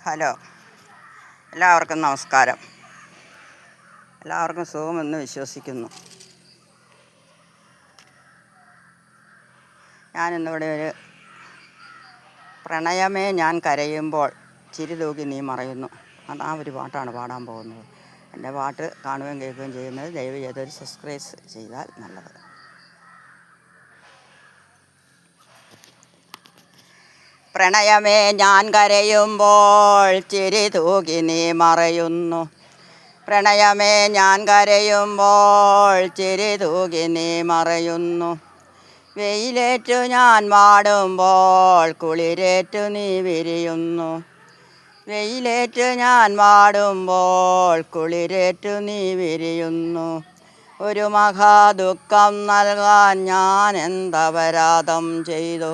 Hello, എല്ലാവർക്കും നമസ്കാരം. എല്ലാവർക്കും സുഖമെന്ന് വിശ്വസിക്കുന്നു. ഞാനിന്നിവിടെ ഒരു പ്രണയമേ ഞാൻ കരയുമ്പോൾ ചിരി തൂകി നീ മറയുന്നു, ആ ഒരു പാട്ടാണ് പാടാൻ പോകുന്നത്. എൻ്റെ പാട്ട് കാണുകയും കേൾക്കുകയും ചെയ്യുന്നത് ദയവ് ചെയ്തൊരു സബ്സ്ക്രൈബ് ചെയ്താൽ നല്ലത്. പ്രണയമേ ഞാൻ കരയുമ്പോൾ ചിരി തൂകി നീ മറയുന്നു. പ്രണയമേ ഞാൻ കരയുമ്പോൾ ചിരി തൂകി നീ മറയുന്നു. വെയിലേറ്റു ഞാൻ വാടുമ്പോൾ കുളിരേറ്റു നീ വിരിയുന്നു. വെയിലേറ്റു ഞാൻ വാടുമ്പോൾ കുളിരേറ്റു നീ വിരിയുന്നു. ഒരു മഹാദുഃഖം നൽകാൻ ഞാൻ എന്തപരാധം ചെയ്തു.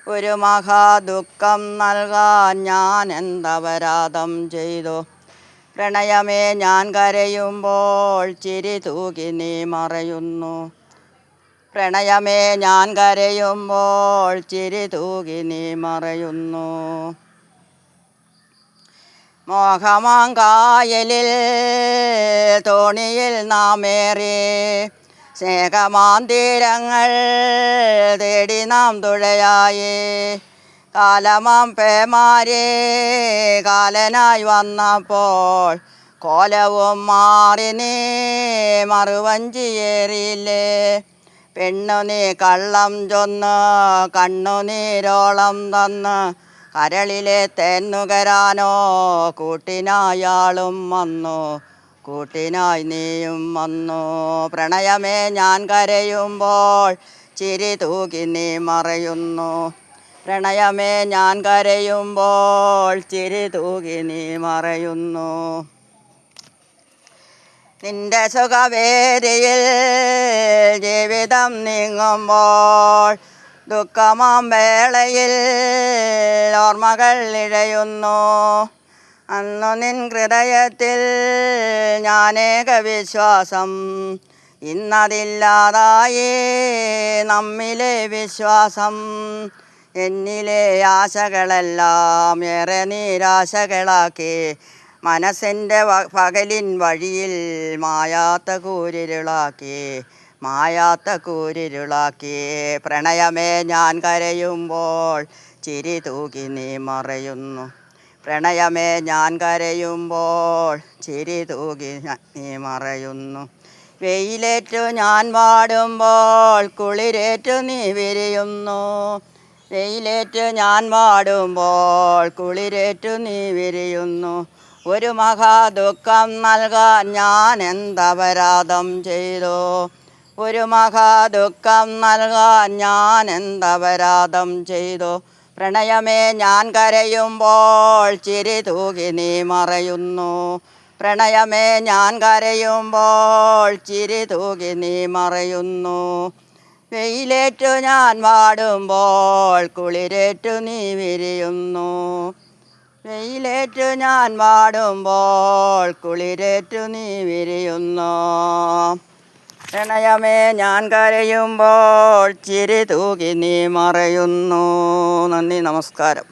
ഒരു മഹാദുഃഖം നൽകാൻ ഞാൻ എന്തപരാധം ചെയ്തു. പ്രണയമേ ഞാൻ കരയുമ്പോൾ ചിരി തൂകി നീ മറയുന്നു. പ്രണയമേ ഞാൻ കരയുമ്പോൾ ചിരി തൂകി നീ മറയുന്നു. മോഹമാങ്കായലിൽ തോണിയിൽ നാമേറി സ്നേഹമാന്തീരങ്ങൾ തേടി നാം തുഴയായി. കാലമാം പേമാരി കാലനായി വന്നപ്പോൾ കോലവും മാറി നീ മറുവഞ്ചിയേറിയില്ലേ. പെണ്ണു നീ കള്ളം ചൊന്ന് കണ്ണുനീരോളം തന്ന് കരളിലെ തേന്നുകരാനോ കൂട്ടിനായാളും വന്നു, കൂട്ടിനായി നീയും വന്നു. പ്രണയമേ ഞാൻ കരയുമ്പോൾ ചിരി തൂകി നീ മറയുന്നു. പ്രണയമേ ഞാൻ കരയുമ്പോൾ ചിരി തൂകി നീ മറയുന്നു. നിന്റെ സുഖവേദിയിൽ ജീവിതം നീങ്ങുമ്പോൾ ദുഃഖമാം വേളയിൽ ഓർമ്മകൾ ഇഴയുന്നു. അന്നു നിൻ ഹൃദയത്തിൽ ഞാനേക വിശ്വാസം, ഇന്നതില്ലാതായി നമ്മിലെ വിശ്വാസം. എന്നിലെ ആശകളെല്ലാം ഏറെ നിരാശകളാക്കി മനസ്സിൻ്റെ പകലിൻ വഴിയിൽ മായാത്ത കൂരിരുളാക്കി, മായാത്ത കൂരിരുളാക്കി. പ്രണയമേ ഞാൻ കരയുമ്പോൾ ചിരി തൂകി നീ മറയുന്നു. പ്രണയമേ ഞാൻ കരയുമ്പോൾ ചിരി തൂകി നീ മറയുന്നു. വെയിലേറ്റു ഞാൻ വാടുമ്പോൾ കുളിരേറ്റു നീ വിരിയുന്നു. വെയിലേറ്റു ഞാൻ വാടുമ്പോൾ കുളിരേറ്റു നീ വിരിയുന്നു. ഒരു മഹാദുഃഖം നൽകാൻ ഞാൻ എന്തപരാധം ചെയ്തു. ഒരു മഹാദുഃഖം നൽകാൻ ഞാൻ എന്തപരാധം ചെയ്തു. പ്രണയമേ ഞാൻ കരയുമ്പോൾ ചിരി തൂകി നീ മറയുന്നു. പ്രണയമേ ഞാൻ കരയുമ്പോൾ ചിരി തൂകി നീ മറയുന്നു. വെയിലേറ്റു ഞാൻ വാടുമ്പോൾ കുളിരേറ്റു നീ വിരിയുന്നു. വെയിലേറ്റു ഞാൻ വാടുമ്പോൾ കുളിരേറ്റു നീ വിരിയുന്നു. പ്രണയമേ ഞാൻ കരയുമ്പോൾ ചിരി തൂകി നീ മറയുന്നു. നന്ദി, നമസ്കാരം.